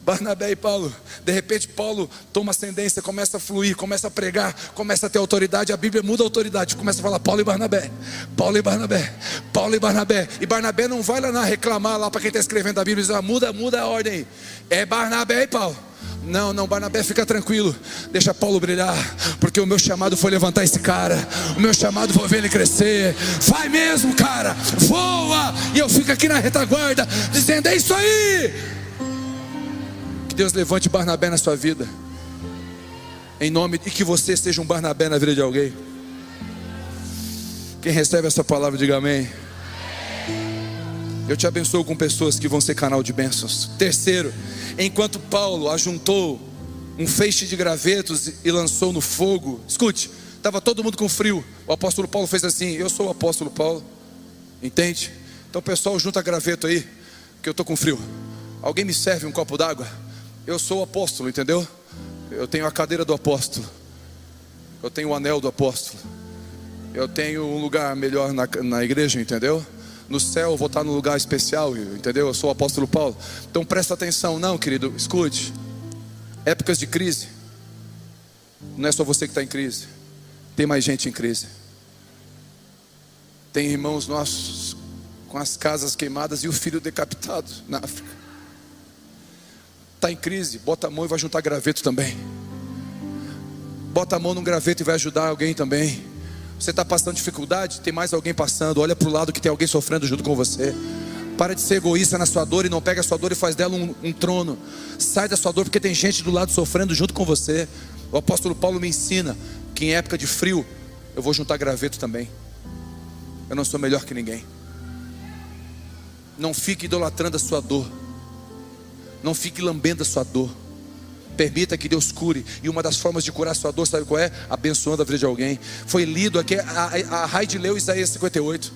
A: Barnabé e Paulo. De repente Paulo toma ascendência, começa a fluir, começa a pregar, começa a ter autoridade. A Bíblia muda a autoridade, começa a falar Paulo e Barnabé, Paulo e Barnabé, Paulo e Barnabé. E Barnabé não vai lá reclamar lá para quem está escrevendo a Bíblia e diz, muda a ordem aí. É Barnabé e Paulo. Não, Barnabé, fica tranquilo, deixa Paulo brilhar, porque o meu chamado foi levantar esse cara, o meu chamado foi ver ele crescer. Vai mesmo, cara, voa. E eu fico aqui na retaguarda dizendo, é isso aí. Que Deus levante Barnabé na sua vida, em nome, e que você seja um Barnabé na vida de alguém. Quem recebe essa palavra, diga amém. Eu te abençoo com pessoas que vão ser canal de bênçãos. Terceiro, enquanto Paulo ajuntou um feixe de gravetos e lançou no fogo, escute, estava todo mundo com frio. O apóstolo Paulo fez assim, eu sou o apóstolo Paulo, entende? Então pessoal, junta graveto aí, que eu estou com frio. Alguém me serve um copo d'água? Eu sou o apóstolo, entendeu? Eu tenho a cadeira do apóstolo, eu tenho o anel do apóstolo, eu tenho um lugar melhor na igreja, entendeu? No céu eu vou estar num lugar especial, entendeu? Eu sou o apóstolo Paulo. Então presta atenção, não, querido, escute. Épocas de crise, não é só você que está em crise, tem mais gente em crise. Tem irmãos nossos com as casas queimadas e o filho decapitado na África. Está em crise, bota a mão e vai juntar graveto também. Bota a mão num graveto e vai ajudar alguém também. Você está passando dificuldade, tem mais alguém passando. Olha para o lado que tem alguém sofrendo junto com você. Para de ser egoísta na sua dor e não pega a sua dor e faz dela um trono. Sai da sua dor porque tem gente do lado sofrendo junto com você. O apóstolo Paulo me ensina que em época de frio eu vou juntar graveto também. Eu não sou melhor que ninguém. Não fique idolatrando a sua dor. Não fique lambendo a sua dor. Permita que Deus cure. E uma das formas de curar a sua dor, sabe qual é? Abençoando a vida de alguém. Foi lido aqui, a Raide leu Isaías 58.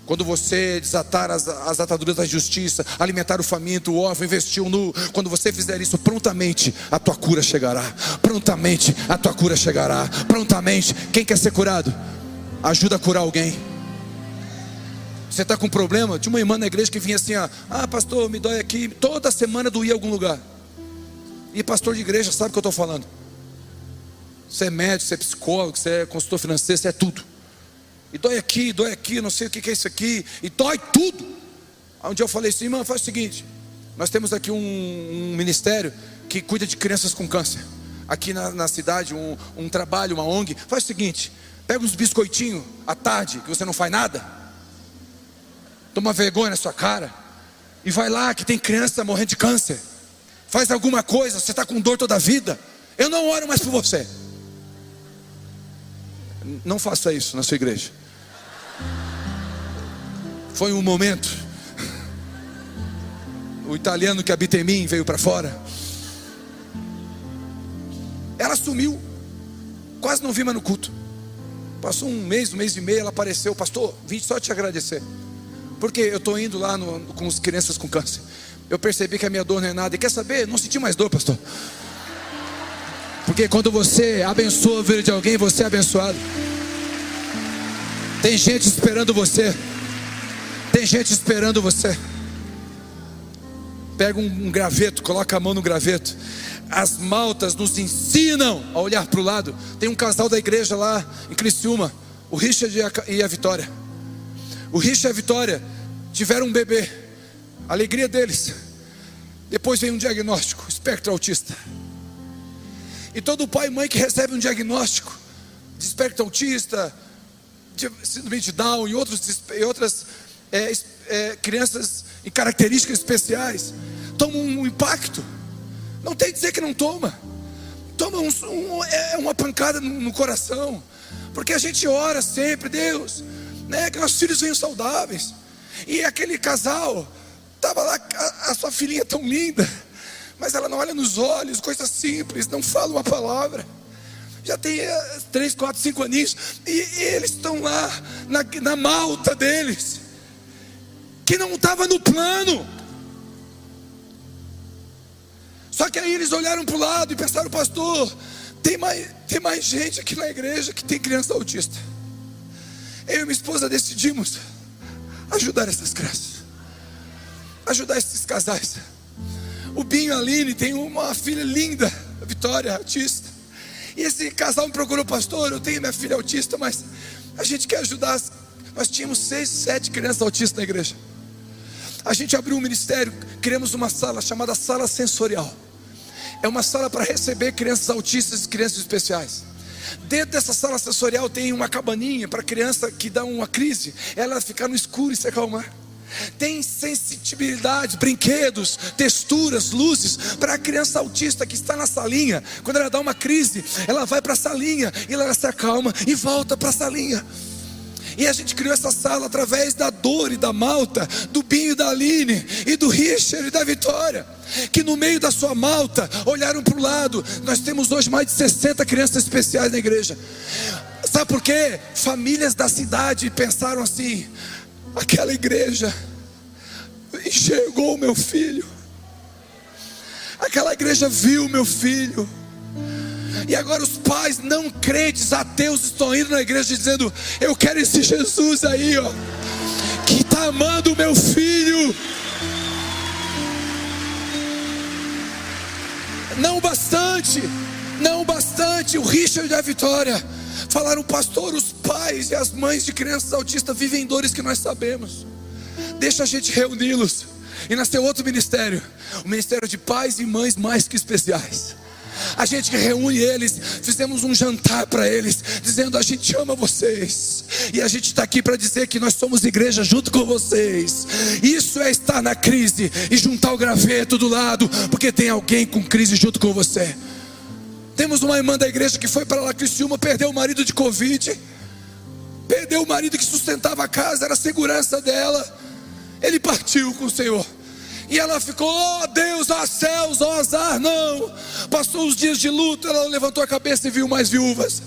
A: Quando você desatar as ataduras da justiça, alimentar o faminto, o órfão, investir o nu, quando você fizer isso, prontamente a tua cura chegará. Prontamente a tua cura chegará. Prontamente. Quem quer ser curado? Ajuda a curar alguém. Você está com um problema? Tinha uma irmã na igreja que vinha assim, pastor, me dói aqui. Toda semana doía em algum lugar. E pastor de igreja sabe o que eu estou falando. Você é médico, você é psicólogo, você é consultor financeiro, você é tudo. E dói aqui, não sei o que é isso aqui. E dói tudo. Aí um dia eu falei assim, irmã, faz o seguinte. Nós temos aqui um ministério que cuida de crianças com câncer. Aqui na cidade, um trabalho, uma ONG. Faz o seguinte, pega uns biscoitinhos à tarde, que você não faz nada. Toma vergonha na sua cara. E vai lá que tem criança morrendo de câncer. Faz alguma coisa, você está com dor toda a vida. Eu não oro mais por você. Não faça isso na sua igreja. Foi um momento. O italiano que habita em mim veio para fora. Ela sumiu. Quase não vi mais no culto. Passou um mês e meio, ela apareceu. Pastor, vim só te agradecer. Porque eu estou indo lá com as crianças com câncer. Eu percebi que a minha dor não é nada. E quer saber? Não senti mais dor, pastor. Porque quando você abençoa a vida de alguém, você é abençoado. Tem gente esperando você. Tem gente esperando você. Pega um graveto, coloca a mão no graveto. As maltas nos ensinam a olhar para o lado. Tem um casal da igreja lá em Criciúma, o Richard e a Vitória. O Richard e a Vitória tiveram um bebê. A alegria deles. Depois veio um diagnóstico, espectro autista. E todo pai e mãe que recebe um diagnóstico de espectro autista, de síndrome de Down e outras crianças em características especiais, toma um impacto. Não tem que dizer que não toma. Toma uma pancada no coração. Porque a gente ora sempre, Deus, que nossos filhos venham saudáveis. E aquele casal estava lá, a sua filhinha tão linda, mas ela não olha nos olhos, coisa simples, não fala uma palavra. Já tem 3, 4, 5 aninhos. E eles estão lá na malta deles, que não estava no plano. Só que aí eles olharam para o lado e pensaram, pastor, tem mais gente aqui na igreja que tem criança autista. Eu e minha esposa decidimos ajudar essas crianças, ajudar esses casais. O Binho e a Aline tem uma filha linda, a Vitória, autista. E esse casal me procurou, pastor, eu tenho minha filha autista, mas a gente quer ajudar. Nós tínhamos 6, 7 crianças autistas na igreja. A gente abriu um ministério, criamos uma sala chamada Sala Sensorial. É uma sala para receber crianças autistas e crianças especiais. Dentro dessa sala sensorial tem uma cabaninha para criança que dá uma crise, ela ficar no escuro e se acalmar. Tem sensibilidade, brinquedos, texturas, luzes para a criança autista que está na salinha. Quando ela dá uma crise, ela vai para a salinha e ela se acalma e volta para a salinha. E a gente criou essa sala através da dor e da malta do Binho e da Aline, e do Richard e da Vitória, que no meio da sua malta olharam para o lado. Nós temos hoje mais de 60 crianças especiais na igreja. Sabe por quê? Famílias da cidade pensaram assim: aquela igreja enxergou o meu filho, aquela igreja viu o meu filho. E agora os pais não crentes, ateus, estão indo na igreja dizendo: eu quero esse Jesus aí, ó, que está amando o meu filho. Não bastante, o Richard e a Vitória falaram: pastor, os pais e as mães de crianças autistas vivem dores que nós sabemos, deixa a gente reuni-los. E nasceu outro ministério, o ministério de pais e mães mais que especiais. A gente reúne eles, fizemos um jantar para eles, dizendo: a gente ama vocês, e a gente está aqui para dizer que nós somos igreja junto com vocês. Isso é estar na crise e juntar o graveto do lado, porque tem alguém com crise junto com você. Temos uma irmã da igreja que foi para lá, Criciúma, perdeu o marido de Covid, perdeu o marido que sustentava a casa, era a segurança dela. Ele partiu com o Senhor. E ela ficou: ó Deus, ó céus, ó azar. Não, passou os dias de luto, ela levantou a cabeça e viu mais viúvas.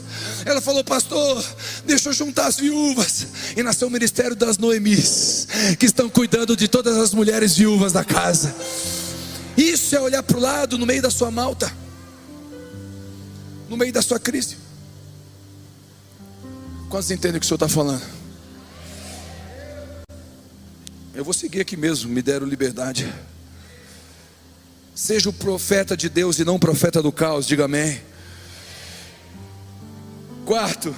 A: Ela falou: pastor, deixa eu juntar as viúvas. E nasceu o ministério das Noemis, que estão cuidando de todas as mulheres viúvas da casa. Isso é olhar para o lado no meio da sua malta, no meio da sua crise. Quantos entendem o que o Senhor está falando? Eu vou seguir aqui mesmo, me deram liberdade. Seja o profeta de Deus e não o profeta do caos, diga amém. Quarto,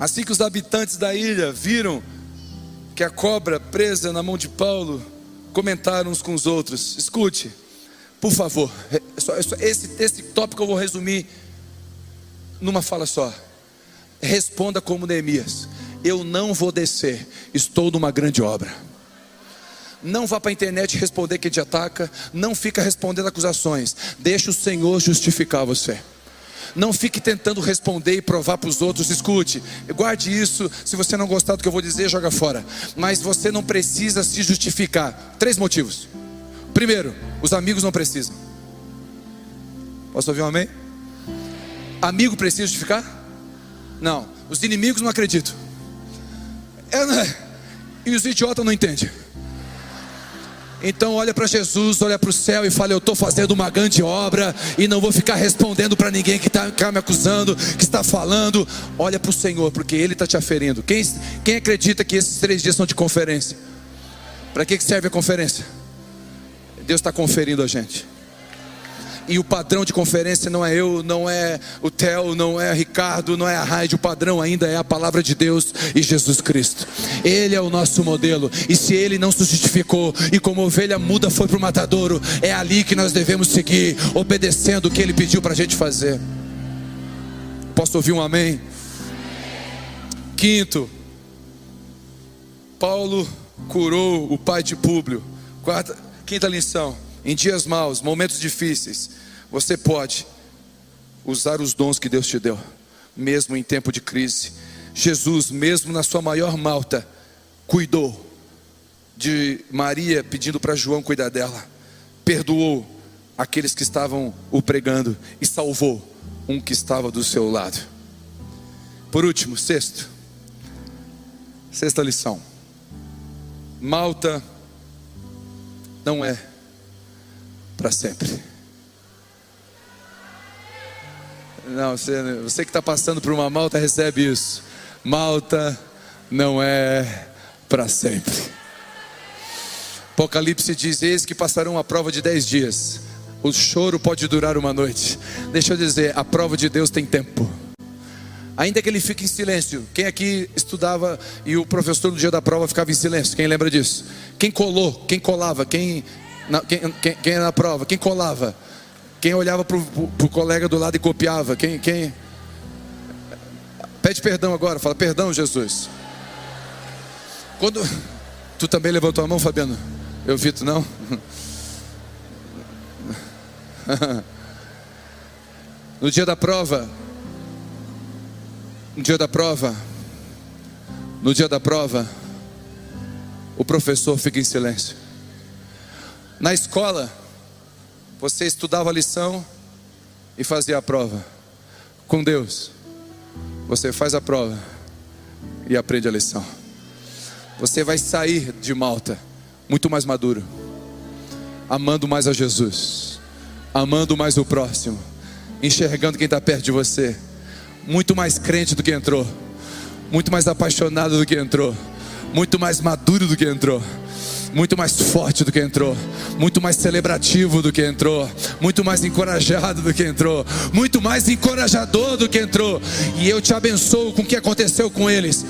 A: assim que os habitantes da ilha viram que a cobra presa na mão de Paulo, comentaram uns com os outros. Escute, por favor, esse tópico eu vou resumir numa fala só. Responda como Neemias: eu não vou descer, estou numa grande obra. Não vá para a internet responder quem te ataca. Não fica respondendo acusações. Deixa o Senhor justificar você. Não fique tentando responder e provar para os outros. Escute, guarde isso. Se você não gostar do que eu vou dizer, joga fora. Mas você não precisa se justificar. 3 motivos. Primeiro, os amigos não precisam. Posso ouvir um amém? Amigo precisa justificar? Não. Os inimigos não acreditam. E os idiotas não entendem. Então olha para Jesus, olha para o céu e fala: eu estou fazendo uma grande obra e não vou ficar respondendo para ninguém que está me acusando, que está falando. Olha para o Senhor, porque Ele está te aferindo. Quem acredita que esses 3 dias são de conferência? Para que serve a conferência? Deus está conferindo a gente. E o padrão de conferência não é eu, não é o Theo, não é o Ricardo, não é a Raide. O padrão ainda é a palavra de Deus e Jesus Cristo. Ele é o nosso modelo. E se Ele não se justificou e como ovelha muda foi para o matadouro, é ali que nós devemos seguir, obedecendo o que Ele pediu para a gente fazer. Posso ouvir um amém? Quinto, Paulo curou o pai de Públio. Quinta lição: em dias maus, momentos difíceis, você pode usar os dons que Deus te deu, mesmo em tempo de crise. Jesus, mesmo na sua maior malta, cuidou de Maria, pedindo para João cuidar dela. Perdoou aqueles que estavam o pregando e salvou um que estava do seu lado. Por último, sexta lição: Malta não é para sempre. Não, você que está passando por uma malta, recebe isso. Malta não é para sempre. Apocalipse diz: eis que passarão a prova de 10 dias. O choro pode durar uma noite. Deixa eu dizer, a prova de Deus tem tempo. Ainda que ele fique em silêncio. Quem aqui estudava e o professor no dia da prova ficava em silêncio? Quem lembra disso? Quem colou? Quem colava? Quem na prova? Quem colava? Quem olhava para o colega do lado e copiava? Quem? Pede perdão agora, fala: perdão, Jesus. Tu também levantou a mão, Fabiano? Eu vi, tu não? No dia da prova, o professor fica em silêncio. Na escola, você estudava a lição e fazia a prova. Com Deus, você faz a prova e aprende a lição. Você vai sair de Malta muito mais maduro, amando mais a Jesus, amando mais o próximo, enxergando quem está perto de você, muito mais crente do que entrou, muito mais apaixonado do que entrou, muito mais maduro do que entrou, muito mais forte do que entrou, muito mais celebrativo do que entrou, muito mais encorajado do que entrou, muito mais encorajador do que entrou. E eu te abençoo com o que aconteceu com eles.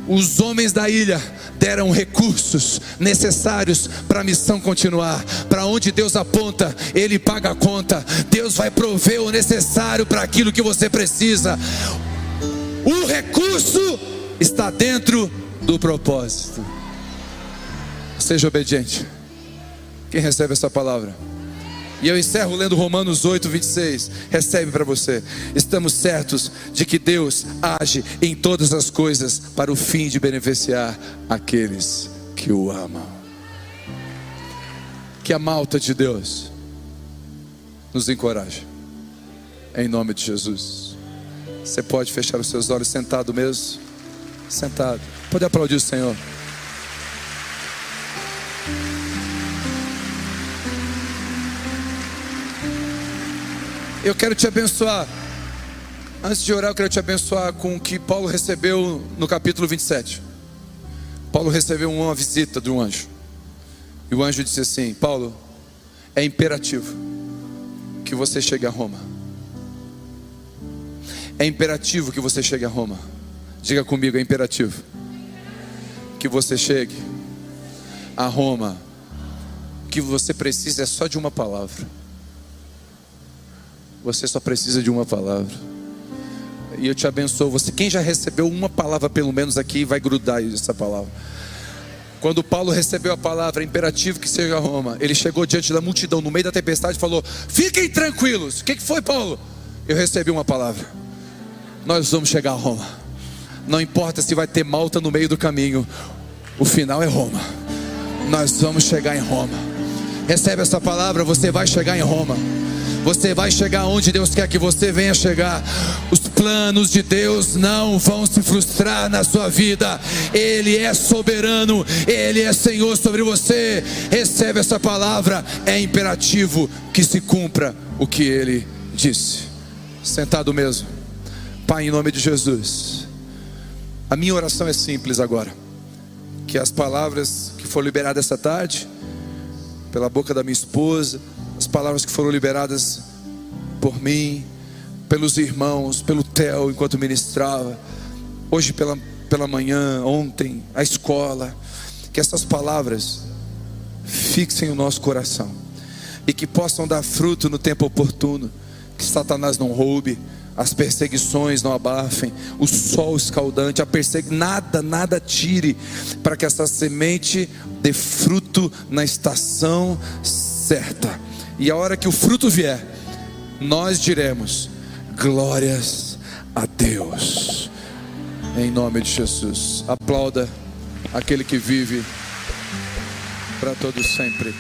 A: Os homens da ilha deram recursos necessários para a missão continuar. Para onde Deus aponta, Ele paga a conta. Deus vai prover o necessário para aquilo que você precisa. O recurso está dentro do propósito. Seja obediente. Quem recebe essa palavra? E eu encerro lendo Romanos 8:26. Recebe para você. Estamos certos de que Deus age em todas as coisas para o fim de beneficiar aqueles que o amam. Que a malta de Deus nos encoraje, em nome de Jesus. Você pode fechar os seus olhos sentado mesmo? Sentado. Pode aplaudir o Senhor. Eu quero te abençoar. Antes de orar, eu quero te abençoar com o que Paulo recebeu no capítulo 27. Paulo recebeu uma visita de um anjo. E o anjo disse assim: Paulo, é imperativo que você chegue a Roma. É imperativo que você chegue a Roma. Diga comigo, é imperativo que você chegue a Roma. O que você precisa é só de uma palavra. Você só precisa de uma palavra. E eu te abençoo. Você, quem já recebeu uma palavra pelo menos aqui, vai grudar essa palavra. Quando Paulo recebeu a palavra, imperativo que seja a Roma, ele chegou diante da multidão no meio da tempestade e falou: fiquem tranquilos. O que foi, Paulo? Eu recebi uma palavra. Nós vamos chegar a Roma. Não importa se vai ter Malta no meio do caminho, o final é Roma. Nós vamos chegar em Roma. Recebe essa palavra, você vai chegar em Roma. Você vai chegar onde Deus quer que você venha chegar. Os planos de Deus não vão se frustrar na sua vida. Ele é soberano, Ele é Senhor sobre você. Recebe essa palavra. É imperativo que se cumpra o que Ele disse. Sentado mesmo. Pai, em nome de Jesus, a minha oração é simples agora. Que as palavras que foram liberadas essa tarde, pela boca da minha esposa, as palavras que foram liberadas por mim, pelos irmãos, pelo Theo enquanto ministrava, hoje pela manhã, ontem, a escola, que essas palavras fixem o nosso coração e que possam dar fruto no tempo oportuno, que Satanás não roube, as perseguições não abafem, o sol escaldante, nada tire, para que essa semente dê fruto na estação certa. E a hora que o fruto vier, nós diremos: glórias a Deus, em nome de Jesus. Aplauda aquele que vive para todos sempre.